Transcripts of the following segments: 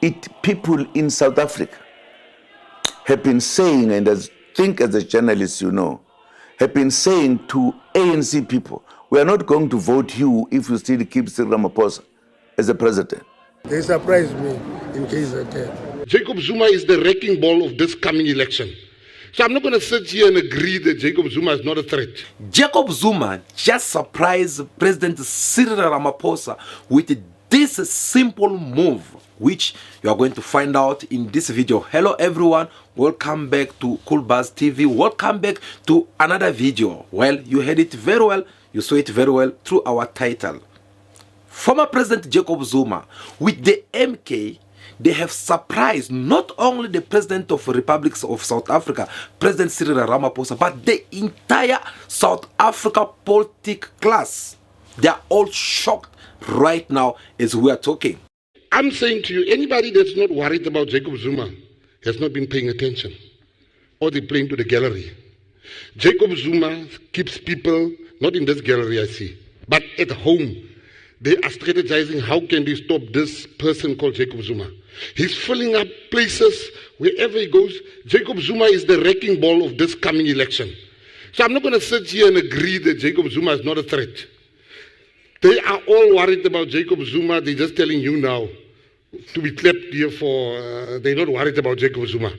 People in South Africa have been saying, and as a journalist you know, have been saying to ANC people, we are not going to vote you if you still keep Cyril Ramaphosa as a president. They surprised me in KZN. Jacob Zuma is the wrecking ball of this coming election. So I'm not going to sit here and agree that Jacob Zuma is not a threat. Jacob Zuma just surprised President Cyril Ramaphosa with this simple move, which you are going to find out in this video. Hello everyone, welcome back to Cool Buzz TV. Welcome back to another video. Well, you heard it very well, you saw it very well through our title. Former President Jacob Zuma with the MK, they have surprised not only the President of the Republic of South Africa, President Cyril Ramaphosa, but the entire South Africa political class. They are all shocked right now as we are talking. I'm saying to you, anybody that's not worried about Jacob Zuma has not been paying attention, or they're playing to the gallery. Jacob Zuma keeps people, not in this gallery I see, but at home. They are strategizing how can they stop this person called Jacob Zuma. He's filling up places wherever he goes. Jacob Zuma is the wrecking ball of this coming election. So I'm not going to sit here and agree that Jacob Zuma is not a threat. They are all worried about Jacob Zuma. They're just telling you now to be clapped here for, they're not worried about Jacob Zuma.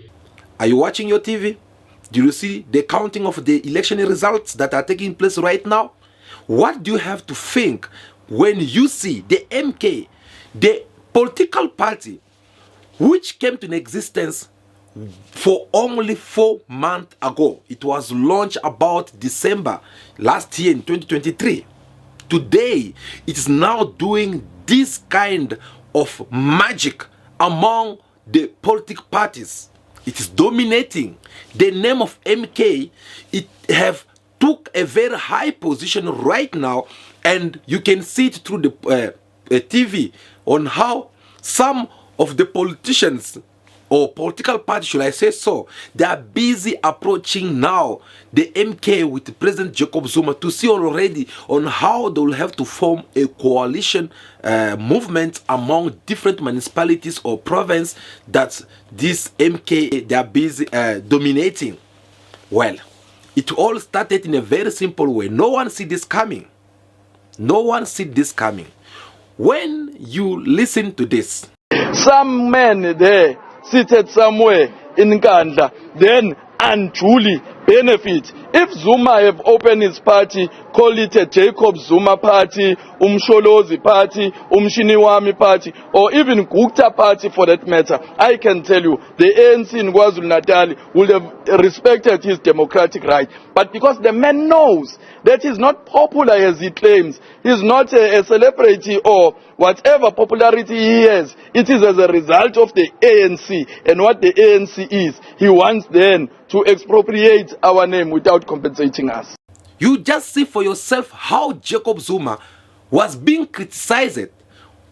Are you watching your TV? Do you see the counting of the election results that are taking place right now? What do you have to think when you see the MK, the political party, which came to existence for only 4 months ago? It was launched about December last year in 2023. Today, it is now doing this kind of magic among the political parties. It is dominating. The name of MK, it have took a very high position right now, and you can see it through the TV on how some of the politicians or political parties, should I say so, they are busy approaching now the MK with President Jacob Zuma to see already on how they will have to form a coalition movement among different municipalities or province that this MK they are busy dominating. Well, it all started in a very simple way. No one see this coming. No one see this coming. When you listen to this, some men there seated somewhere in Nkandla, then unduly benefit. If Zuma have opened his party, call it a Jacob Zuma party, Umsholozi party, Umshiniwami party, or even Gupta party for that matter, I can tell you, the ANC in KwaZulu-Natal would have respected his democratic right. But because the man knows that he's not popular as he claims, he's not a celebrity or whatever popularity he has, it is as a result of the ANC and what the ANC is. He wants then to expropriate our name without compensating us. You just see for yourself how Jacob Zuma was being criticized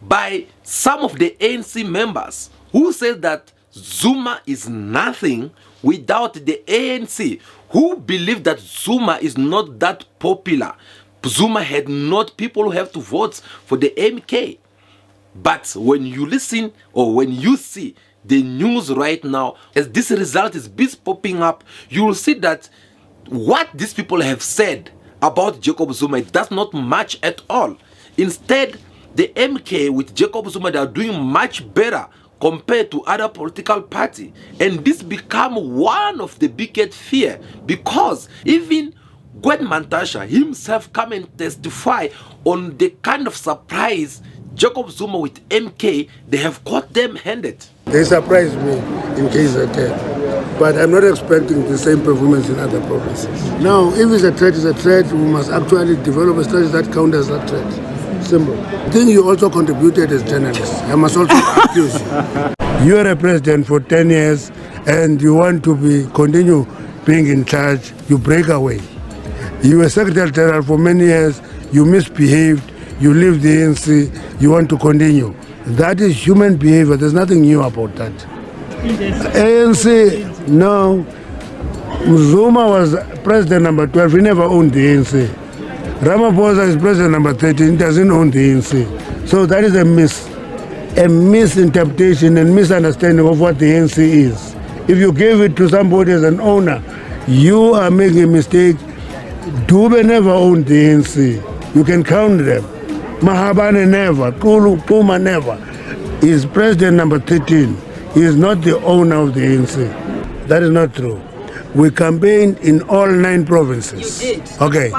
by some of the ANC members who said that Zuma is nothing without the ANC, who believe that Zuma is not that popular. Zuma had not people who have to vote for the MK. But when you listen or when you see the news right now, as this result is popping up, you will see that what these people have said about Jacob Zuma, it does not match at all. Instead, the MK with Jacob Zuma, they are doing much better compared to other political party, and this become one of the biggest fear, because even Gwed Mantashe himself come and testify on the kind of surprise Jacob Zuma with MK, they have caught them handed. They surprised me in KZN, but I'm not expecting the same performance in other provinces. Now, if it's a threat, it's a threat. We must actually develop a strategy that counters that threat. Simple. I think you also contributed as journalists. I must also accuse you. You are a president for 10 years and you want to continue being in charge, you break away. You were Secretary General for many years, you misbehaved, you leave the ANC, you want to continue. That is human behavior, there's nothing new about that. ANC, no. Zuma was president number 12, he never owned the ANC. Ramaphosa is president number 13, he doesn't own the ANC. So that is a miss. a misinterpretation and misunderstanding of what the ANC is. If you give it to somebody as an owner, you are making a mistake. Dube never owned the ANC. You can count them. Mahabane never. Kulu Puma never. He is president number 13. He is not the owner of the ANC. That is not true. We campaigned in all 9 provinces. You did. Okay.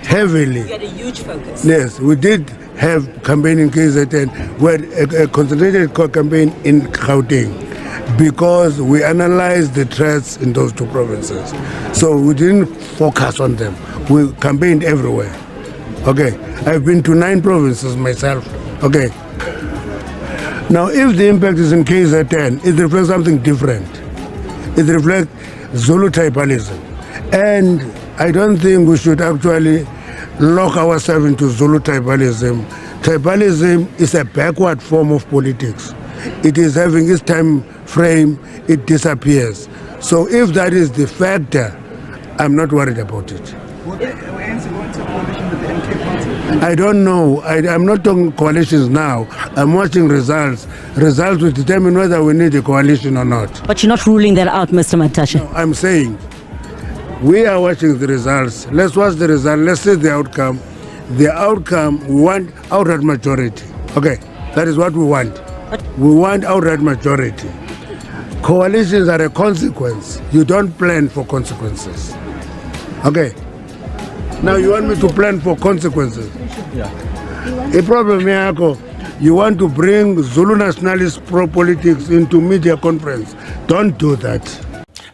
Heavily. You had a huge focus. Yes, we did have campaign in KZN. We had a concentrated campaign in Gauteng because we analyzed the threats in those 2 provinces. So we didn't focus on them. We campaigned everywhere. Okay, I've been to 9 provinces myself. Okay. Now, if the impact is in KZN, it reflects something different. It reflects Zulu tribalism. And I don't think we should actually lock ourselves into Zulu tribalism. Tribalism is a backward form of politics. It is having its time frame, it disappears. So if that is the factor, I'm not worried about it. Will the ANC go into a coalition with the MK party? I don't know. I'm not talking coalitions now. I'm watching results. Results will determine whether we need a coalition or not. But you're not ruling that out, Mr. Matashe. No, I'm saying we are watching the results. Let's watch the result. Let's see the outcome. The outcome, we want outright majority. Okay, that is what we want. We want outright majority. Coalitions are a consequence. You don't plan for consequences. Okay. Now you want me to plan for consequences? Yeah. The problem here, you want to bring Zulu nationalist pro-politics into media conference. Don't do that.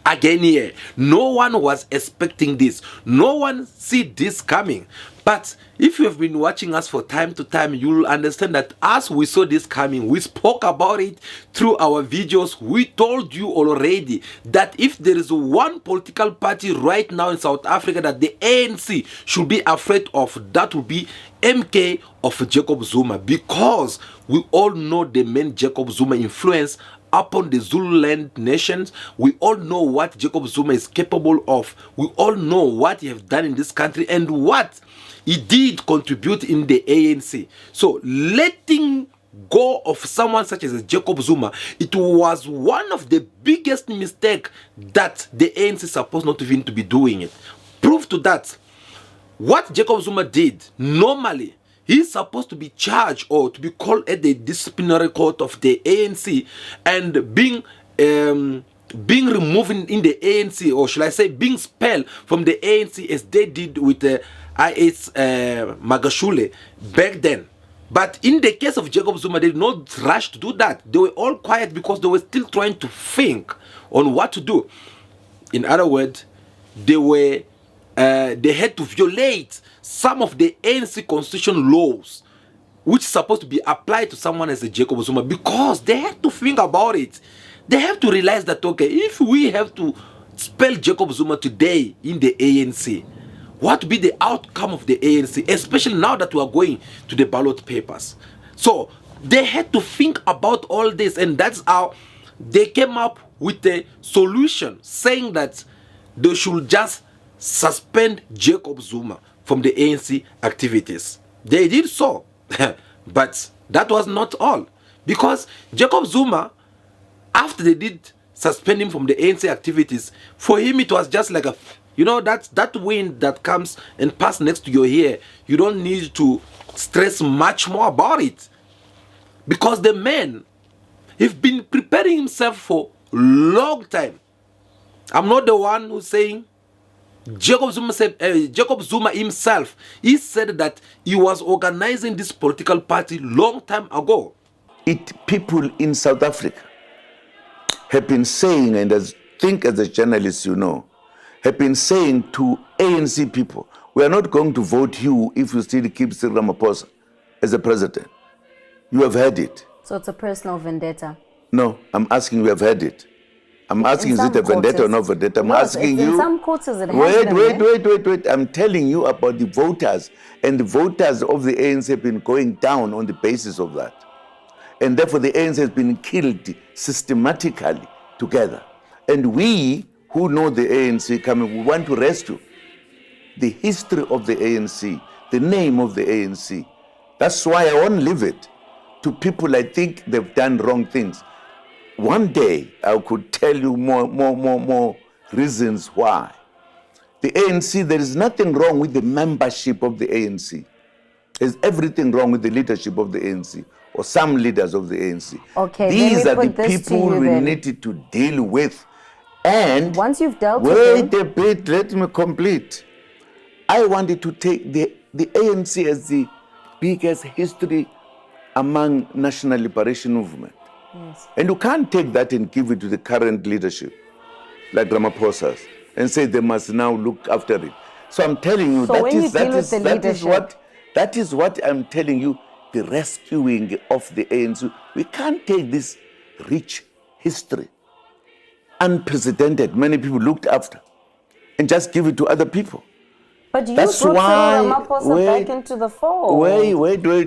Again here, no one was expecting this. No one see this coming. But if you have been watching us for time to time, you will understand that as we saw this coming, we spoke about it through our videos. We told you already that if there is one political party right now in South Africa that the ANC should be afraid of, that will be MK of Jacob Zuma, because we all know the man Jacob Zuma influence upon the Zululand nations. We all know what Jacob Zuma is capable of. We all know what he has done in this country and what he did contribute in the ANC. So letting go of someone such as Jacob Zuma, it was one of the biggest mistakes that the ANC is supposed not even to be doing it. Proof to that, what Jacob Zuma did, normally, he's supposed to be charged or to be called at the disciplinary court of the ANC and being removed in the ANC, or should I say being expelled from the ANC as they did with IS Magashule back then. But in the case of Jacob Zuma, they did not rush to do that. They were all quiet because they were still trying to think on what to do. In other words, they had to violate some of the ANC constitution laws which is supposed to be applied to someone as a Jacob Zuma, because they have to think about it. They have to realize that, okay, if we have to spell Jacob Zuma today in the ANC, what will be the outcome of the ANC, especially now that we are going to the ballot papers? So they had to think about all this, and that's how they came up with a solution, saying that they should just suspend Jacob Zuma from the ANC activities. They did so, but that was not all, because Jacob Zuma, after they did suspend him from the ANC activities, for him it was just like a, you know, that wind that comes and pass next to your ear. You don't need to stress much more about it, because the man, he's been preparing himself for a long time. I'm not the one who's saying. Jacob Zuma himself, he said that he was organizing this political party long time ago. People in South Africa have been saying, and as a journalist you know, have been saying to ANC people, we are not going to vote you if you still keep Cyril Ramaphosa as a president. You have heard it. So it's a personal vendetta? No, I'm asking you have heard it. I'm asking, is it a vendetta or not vendetta? I'm asking you. In some quarters it has Wait. I'm telling you about the voters. And the voters of the ANC have been going down on the basis of that. And therefore the ANC has been killed systematically together. And we who know the ANC coming, we want to rescue the history of the ANC, the name of the ANC. That's why I won't leave it. to people I think they've done wrong things. One day I could tell you more reasons why. The ANC, there is nothing wrong with the membership of the ANC. There's everything wrong with the leadership of the ANC or some leaders of the ANC. Okay, these let me are put the this to people you we then. needed to deal with. And once you've dealt with wait them, a bit, let me complete. I wanted to take the ANC as the biggest history among national liberation movement. yes. And you can't take that and give it to the current leadership, like Ramaphosa, and say they must now look after it. So I'm telling you, So when you deal with the that is what I'm telling you, the rescuing of the ANC. We can't take this rich history, unprecedented, many people looked after, and just give it to other people. But you That's brought why- Cyril Ramaphosa back into the fold. Wait.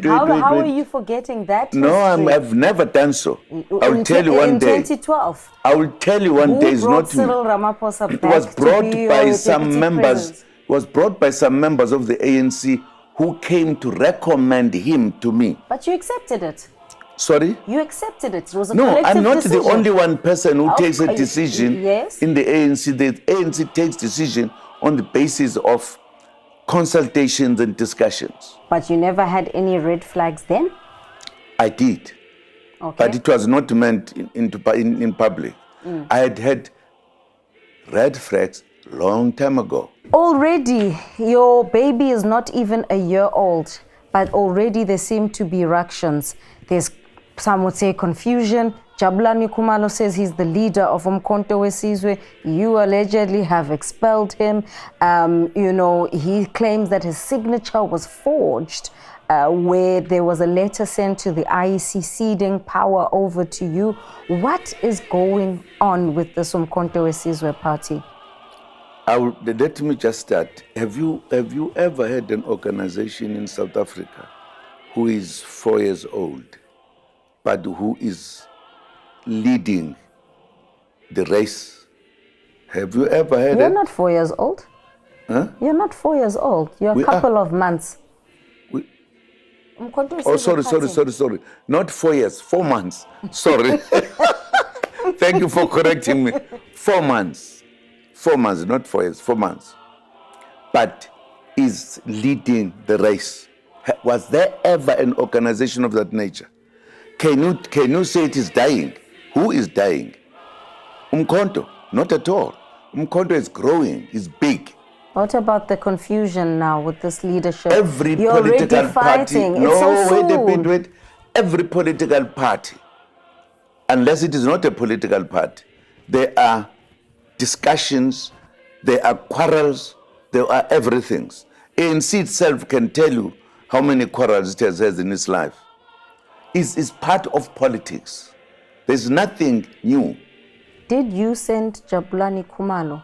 How are you forgetting that No, history? I've never done so. I'll tell you one in day. 2012. I will tell you one day. Who It's brought not me. Cyril Ramaphosa It back was brought to be by your some deputy members. president? It was brought by some members of the ANC who came to recommend him to me. But you accepted it. Sorry? You accepted it. It was a No, collective I'm not decision. the only one person who takes a Okay, decision yes. in the ANC. The ANC takes decision on the basis of consultations and discussions. But you never had any red flags then? I did. Okay. But it was not meant in public. I had red flags long time ago. Already, your baby is not even a year old, but already there seem to be ructions. There's, some would say, confusion. Jabulani Khumalo says he's the leader of Umkhonto weSizwe. You allegedly have expelled him. He claims that his signature was forged, where there was a letter sent to the IEC ceding power over to you. What is going on with this Umkhonto weSizwe party? Let me just start. Have you ever had an organization in South Africa who is 4 years old, but who is leading the race? Have you ever had You're not 4 years old. Huh? You're not 4 years old. You're a couple of months. Umkhonto Oh, weSizwe sorry. Not 4 years, 4 months. Sorry. Thank you for correcting me. 4 months. 4 months, not 4 years, 4 months. But is leading the race. Was there ever an organization of that nature? Can you say it is dying? Who is dying? Umkhonto? Not at all. Umkhonto is growing, is big. What about the confusion now with this leadership? Every You're political already party. fighting. No, It's so soon. wait. Every political party, unless it is not a political party, there are discussions, there are quarrels, there are everything. ANC itself can tell you how many quarrels it has had in its life. It's part of politics. There's nothing new. Did you send Jabulani Khumalo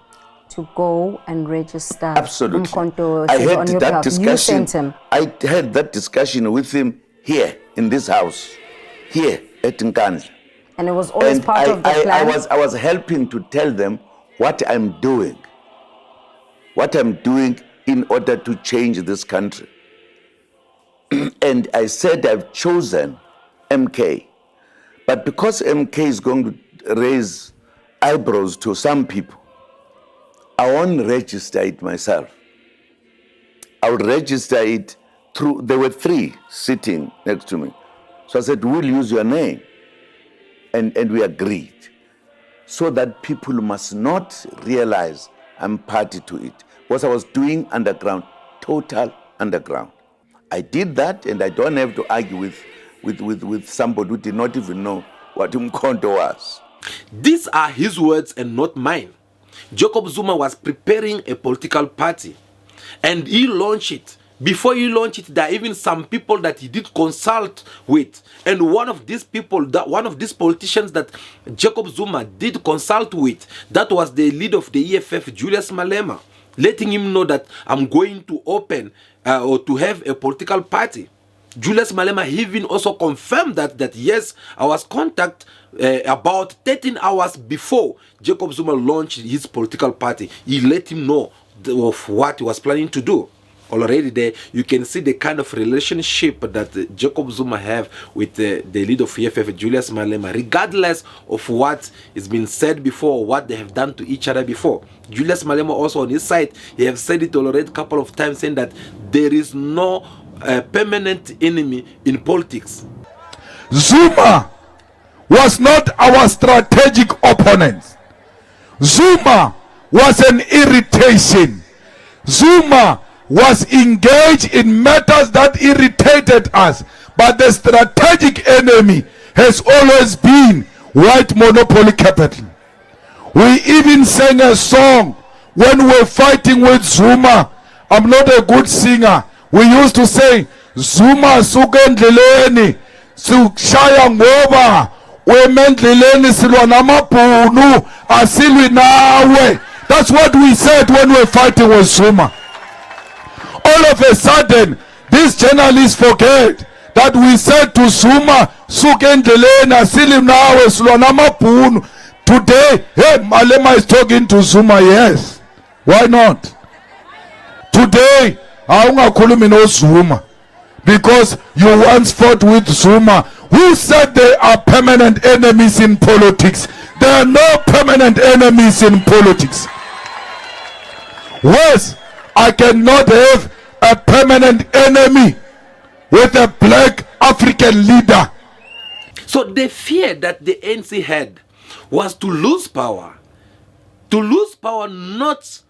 to go and register Absolutely. Umkhonto I weSizwe had on your that behalf? discussion. You sent him. I had that discussion with him here in this house, here at Nkandla. And it was always And part of the plan? I was helping to tell them what I'm doing in order to change this country. And I said I've chosen MK. But because MK is going to raise eyebrows to some people, I won't register it myself. I would register it through, there were 3 sitting next to me. So I said, we'll use your name. And we agreed. So that people must not realize I'm party to it. What I was doing underground, total underground. I did that, and I don't have to argue with somebody who did not even know what Umkhonto was. These are his words and not mine. Jacob Zuma was preparing a political party and he launched it. Before he launched it, there are even some people that he did consult with. And one of these people, one of these politicians that Jacob Zuma did consult with, that was the leader of the EFF, Julius Malema, letting him know that I'm going to open or to have a political party. Julius Malema even also confirmed that yes, I was contacted about 13 hours before Jacob Zuma launched his political party. He let him know of what he was planning to do. already there, you can see the kind of relationship that Jacob Zuma have with the leader of EFF, Julius Malema, regardless of what is been said before, what they have done to each other before. Julius Malema also on his side, he have said it already a couple of times, saying that there is no permanent enemy in politics. Zuma was not our strategic opponent. Zuma was an irritation. Zuma was engaged in matters that irritated us. But the strategic enemy has always been white monopoly capital. We even sang a song when we were fighting with Zuma. I'm not a good singer. We used to say, Zuma sukendleleni sushaya ngoba wemendleleni silwa namabhunu asilwi nawe. That's what we said when we were fighting with Zuma. All of a sudden, these journalists forget that we said to Zuma, sukendleleni asilwi nawe silwa namabhunu. Today, hey, Malema is talking to Zuma, yes. Why not? Today, awungakhulumi no Zuma because you once fought with Zuma. Who said they are permanent enemies in politics? There are no permanent enemies in politics. Worse, I cannot have a permanent enemy with a black African leader. So the fear that the ANC had was to lose power. To lose power not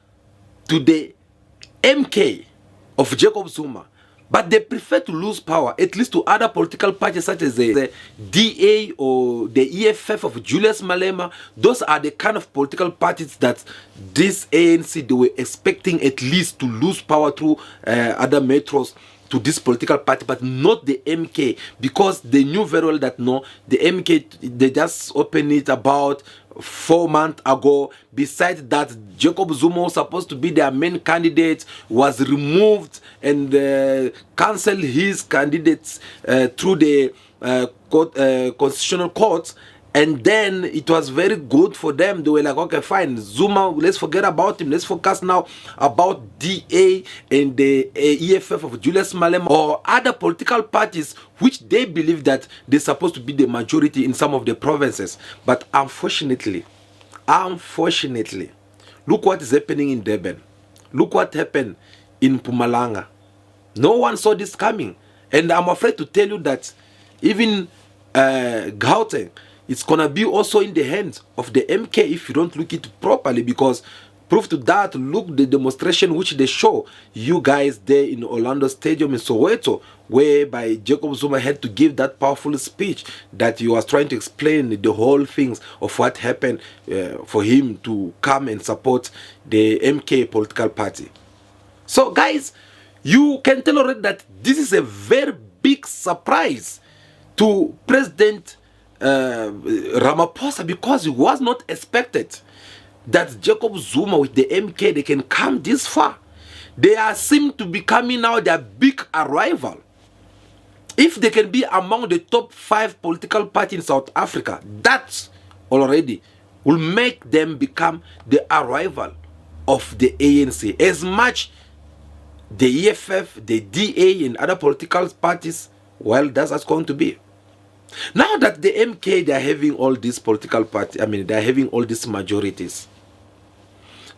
to the MK of Jacob Zuma, but they prefer to lose power at least to other political parties such as the DA or the EFF of Julius Malema. Those are the kind of political parties that this ANC, they were expecting at least to lose power through other metros to this political party, but not the MK, because they knew very well that no, the MK, they just opened it about 4 months ago. Besides that, Jacob Zuma was supposed to be their main candidate, was removed and cancelled his candidates through the constitutional court. And then it was very good for them. They were like, okay, fine, Zuma, let's forget about him. Let's focus now about DA and the EFF of Julius Malema or other political parties which they believe that they're supposed to be the majority in some of the provinces. But unfortunately, look what is happening in Durban. Look what happened in Mpumalanga. No one saw this coming. And I'm afraid to tell you that even Gauteng, it's gonna be also in the hands of the MK if you don't look it properly, because proof to that, look the demonstration which they show you guys there in Orlando Stadium in Soweto, whereby Jacob Zuma had to give that powerful speech that he was trying to explain the whole things of what happened for him to come and support the MK political party. So guys, you can tell already that this is a very big surprise to President Ramaphosa, because it was not expected that Jacob Zuma with the MK, they can come this far. They are seem to be coming now their big arrival. If they can be among the top 5 political parties in South Africa, that already will make them become the arrival of the ANC. As much the EFF, the DA and other political parties, well, that's what's going to be. Now that the MK, they are having all these political parties, I mean, they are having all these majorities,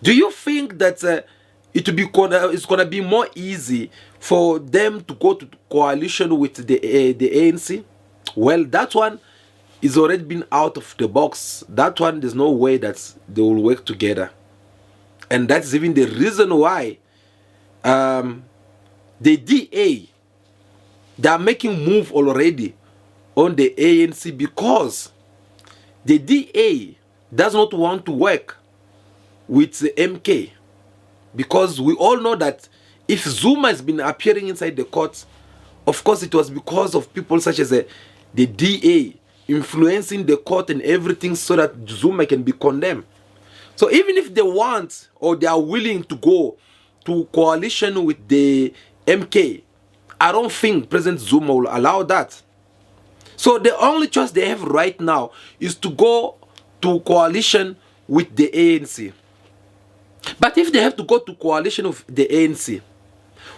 do you think that it's gonna be more easy for them to go to coalition with the ANC? Well, that one is already been out of the box. That one, there's no way that they will work together. And that's even the reason why the DA, they are making move already on the ANC, because the DA does not want to work with the MK, because we all know that if Zuma has been appearing inside the courts, of course it was because of people such as the DA influencing the court and everything so that Zuma can be condemned. So even if they want or they are willing to go to coalition with the MK, I don't think President Zuma will allow that. So the only choice they have right now is to go to coalition with the ANC. But if they have to go to coalition with the ANC,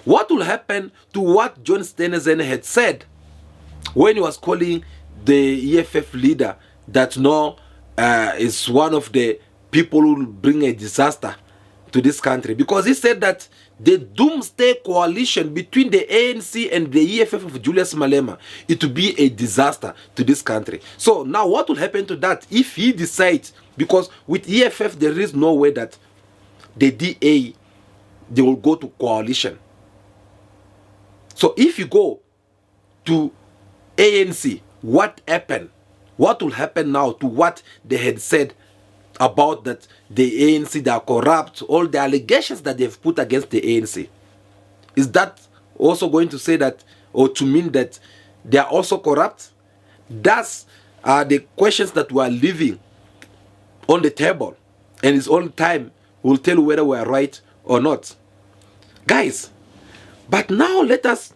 What will happen to what John Steenhuisen had said when he was calling the EFF leader that no is one of the people who will bring a disaster to this country? Because he said that the doomsday coalition between the ANC and the EFF of Julius Malema, it will be a disaster to this country. So now what will happen to that if he decides, because with EFF there is no way that the DA, they will go to coalition. So if you go to ANC, what happened? What will happen now to what they had said about that the ANC, they are corrupt, all the allegations that they've put against the ANC? Is that also going to say that, or to mean that they are also corrupt? That's the questions that we are leaving on the table, and it's all time will tell whether we are right or not, guys. But now let us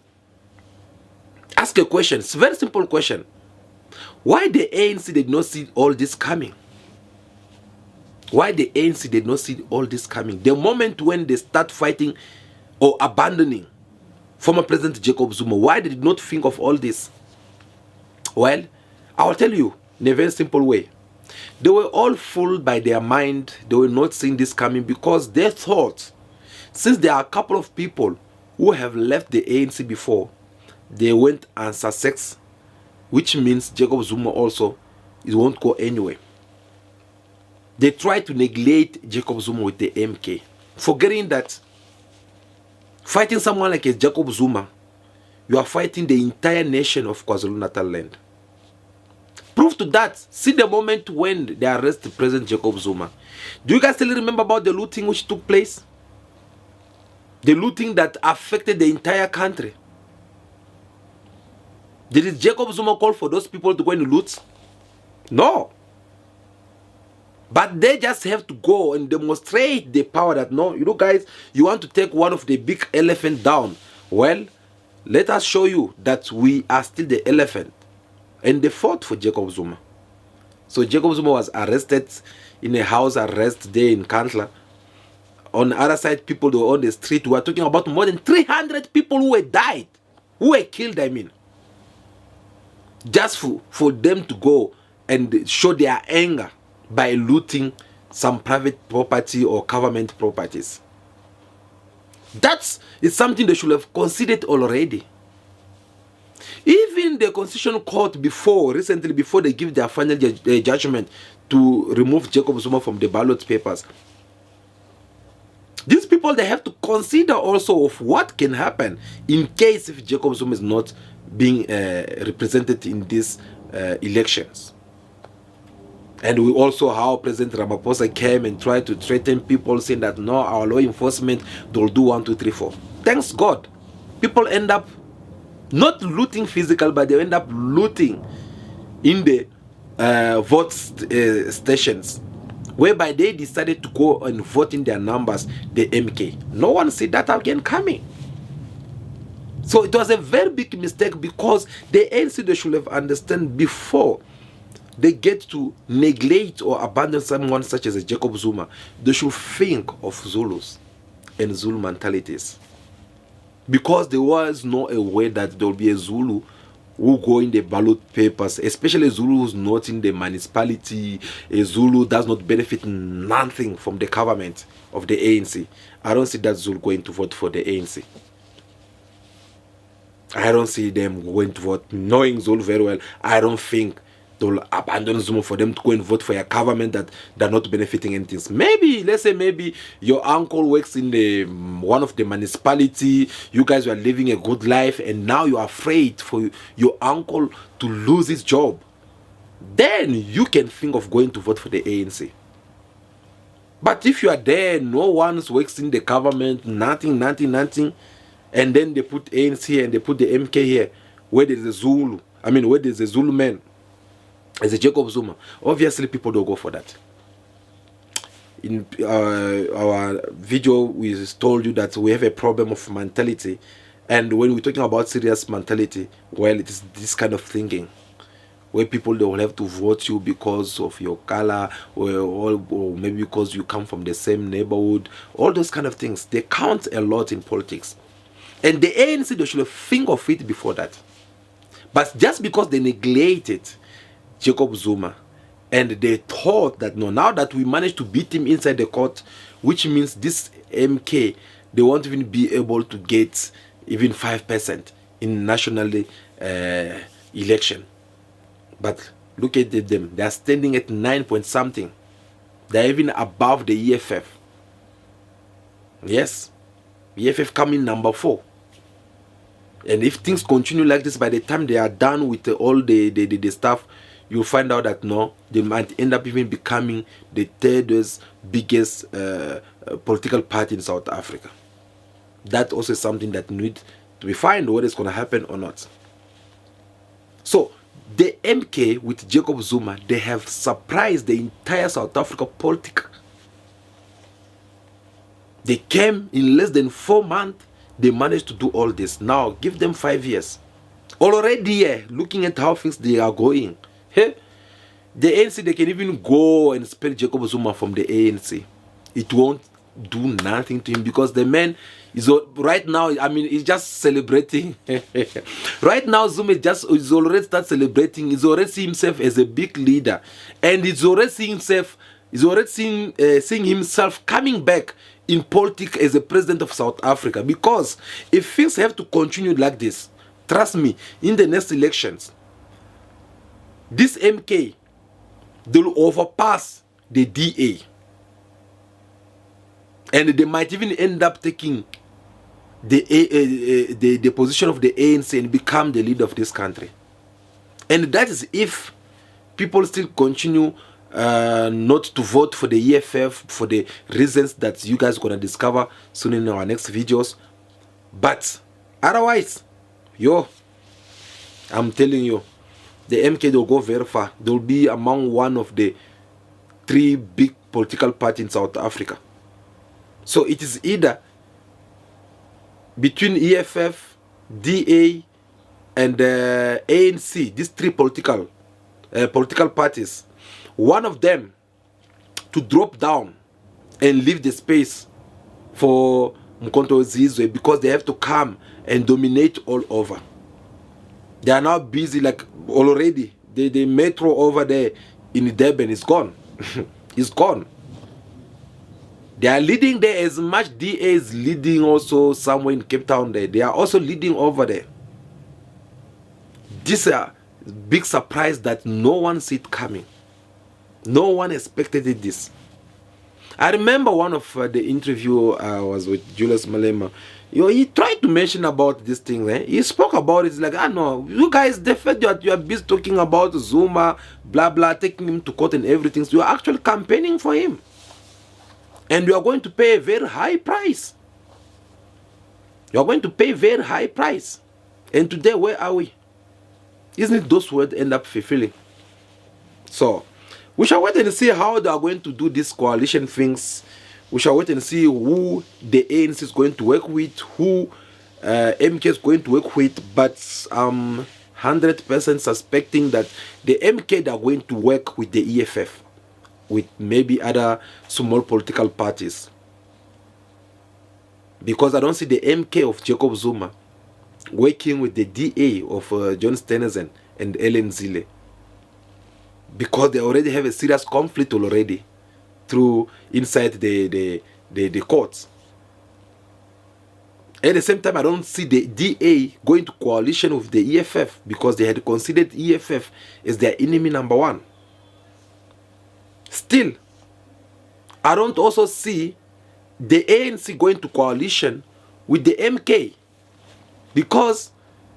ask a question. It's a very simple question. Why the ANC did not see all this coming? Why the ANC did not see all this coming? The moment when they start fighting or abandoning former President Jacob Zuma, why they did not think of all this? Well, I will tell you in a very simple way. They were all fooled by their mind. They were not seeing this coming because they thought, since there are a couple of people who have left the ANC before, they went and Sussex, which means Jacob Zuma also won't go anywhere. They tried to neglect Jacob Zuma with the MK, forgetting that fighting someone like Jacob Zuma, you are fighting the entire nation of KwaZulu-Natal land. Proof to that, see the moment when they arrested President Jacob Zuma. Do you guys still remember about the looting which took place? The looting that affected the entire country. Did Jacob Zuma call for those people to go and loot? No. But they just have to go and demonstrate the power that, no, you know guys, you want to take one of the big elephant down. Well, let us show you that we are still the elephant. And they fought for Jacob Zuma. So Jacob Zuma was arrested in a house arrest there in Kantla. On the other side, people who were on the street. We are talking about more than 300 people who were died. Who were killed, I mean. Just for them to go and show their anger by looting some private property or government properties. That is something they should have considered already. Even the Constitutional Court recently before they give their final judgment to remove Jacob Zuma from the ballot papers, these people, they have to consider also of what can happen in case if Jacob Zuma is not being represented in these elections. And we also how President Ramaphosa came and tried to threaten people, saying that no, our law enforcement, they'll do 1, 2, 3, 4. Thanks God, people end up not looting physical, but they end up looting in the vote stations, whereby they decided to go and vote in their numbers, the MK. No one see that again coming. So it was a very big mistake, because the ANC, they should have understood before they get to neglect or abandon someone such as Jacob Zuma, they should think of Zulus and Zulu mentalities. Because there was no a way that there will be a Zulu who go in the ballot papers, especially a Zulu who's not in the municipality, a Zulu does not benefit nothing from the government of the ANC. I don't see that Zulu going to vote for the ANC. I don't see them going to vote. Knowing Zulu very well, I don't think they'll abandon Zuma for them to go and vote for a government that they're not benefiting anything. Maybe, let's say maybe your uncle works in the one of the municipality, you guys were living a good life, and now you're afraid for your uncle to lose his job. Then you can think of going to vote for the ANC. But if you are there, no one works in the government, nothing, and then they put ANC and they put the MK here, where there's a Zulu, where there's a Zulu man, as a Jacob Zuma, obviously people don't go for that. In our video, we told you that we have a problem of mentality, and when we're talking about serious mentality, well, it is this kind of thinking, where people, they will have to vote you because of your color, or maybe because you come from the same neighborhood. All those kind of things, they count a lot in politics. And the ANC, they should think of it before that. But just because they neglected Jacob Zuma, and they thought that no, now that we managed to beat him inside the court, which means this MK, they won't even be able to get even 5% in national election. But look at them, they are standing at 9 point something. They are even above the EFF. Yes, EFF coming number 4. And if things continue like this, by the time they are done with all the stuff, you'll find out that no, they might end up even becoming the third biggest political party in South Africa. That also is something that needs to be found, whether it's going to happen or not. So the MK with Jacob Zuma, they have surprised the entire South Africa politics. They came in less than 4 months. They managed to do all this. Now give them 5 years. Already, looking at how things they are going, the ANC, they can even go and expel Jacob Zuma from the ANC. It won't do nothing to him, because the man is right now, I mean, he's just celebrating. Right now, Zuma is already start celebrating. He's already seeing himself as a big leader, and he's already seeing himself coming back in politics as a president of South Africa. Because if things have to continue like this, trust me, in the next elections, this MK, they will overpass the DA, and they might even end up taking the position of the ANC and become the leader of this country. And that is if people still continue not to vote for the EFF for the reasons that you guys are going to discover soon in our next videos. But otherwise, I'm telling you, the MK, they'll go very far. They'll be among one of the 3 big political parties in South Africa. So it is either between EFF, DA, and ANC, these 3 political parties, one of them to drop down and leave the space for Mkhonto Zizwe, because they have to come and dominate all over. They are now busy, like already. The metro over there in Durban is gone. It's gone. They are leading there as much. DA is leading also somewhere in Cape Town there. They are also leading over there. This is a big surprise that no one saw it coming. No one expected this. I remember one of the interview was with Julius Malema. He tried to mention about this thing. He spoke about it. It's like, no, you guys, the fact that you are busy talking about Zuma, blah, blah, taking him to court and everything. So you are actually campaigning for him. And you are going to pay a very high price. You are going to pay a very high price. And today, where are we? Isn't it those words end up fulfilling? So, we shall wait and see how they are going to do these coalition things. We shall wait and see who the ANC is going to work with, who MK is going to work with. But I'm 100% suspecting that the MK, they are going to work with the EFF, with maybe other small political parties. Because I don't see the MK of Jacob Zuma working with the DA of John Steenhuisen and Ellen Zille. Because they already have a serious conflict already through inside the courts. At the same time, I don't see the DA going to coalition with the EFF, because they had considered EFF as their enemy number 1. Still, I don't also see the ANC going to coalition with the MK, because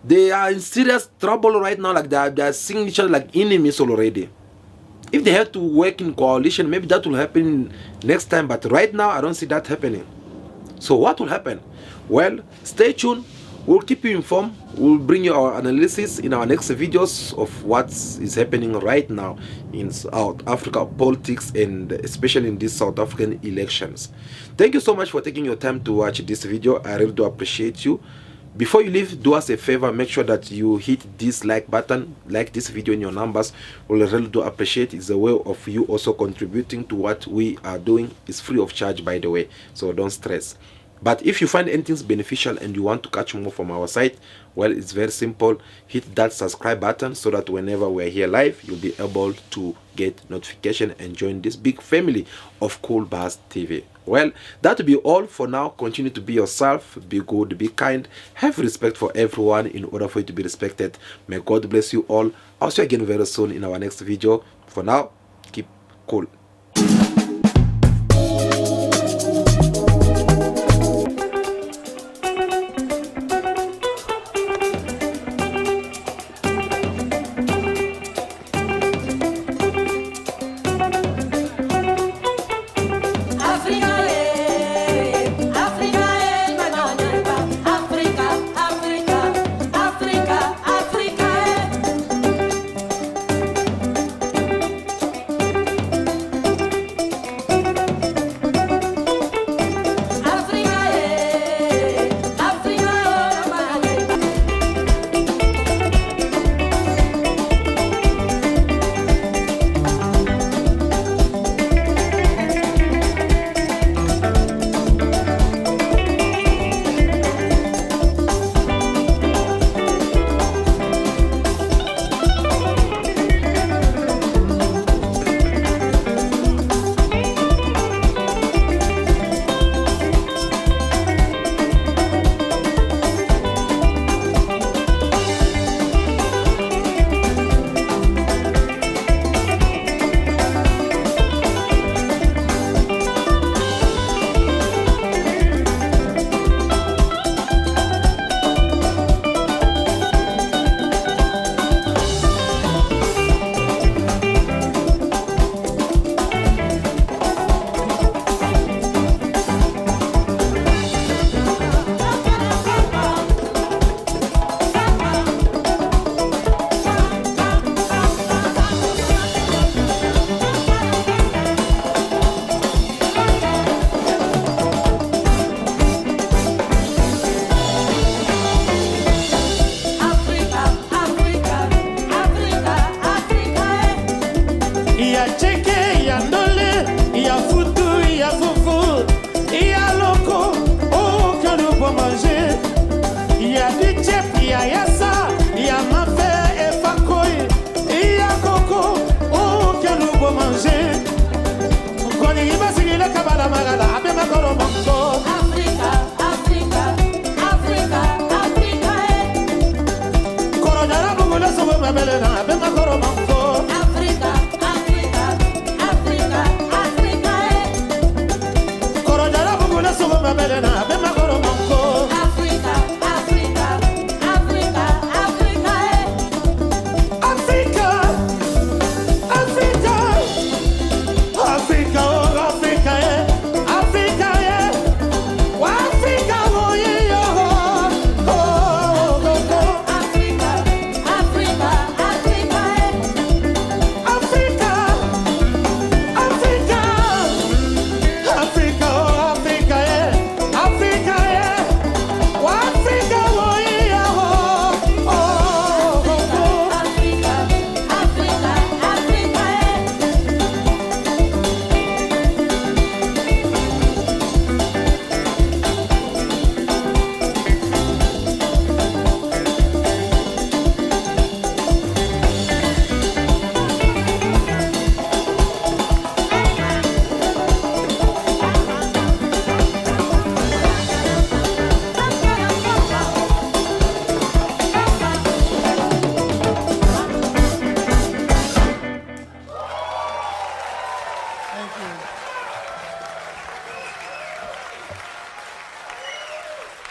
they are in serious trouble right now. Like they are seeing each other like enemies already. If they have to work in coalition, maybe that will happen next time. But right now, I don't see that happening. So what will happen? Well, stay tuned. We'll keep you informed. We'll bring you our analysis in our next videos of what is happening right now in South Africa politics, and especially in these South African elections. Thank you so much for taking your time to watch this video. I really do appreciate you. Before you leave, do us a favor, make sure that you hit this like button, like this video in your numbers. We'll really do appreciate. It's a way of you also contributing to what we are doing. It's free of charge, by the way, so don't stress. But if you find anything beneficial and you want to catch more from our site, well, it's very simple. Hit that subscribe button so that whenever we're here live, you'll be able to get notification and join this big family of Cool Bars TV. Well, that will be all for now. Continue to be yourself, be good, be kind, have respect for everyone in order for you to be respected. May God bless you all. I'll see you again very soon in our next video. For now, keep cool. Thank you.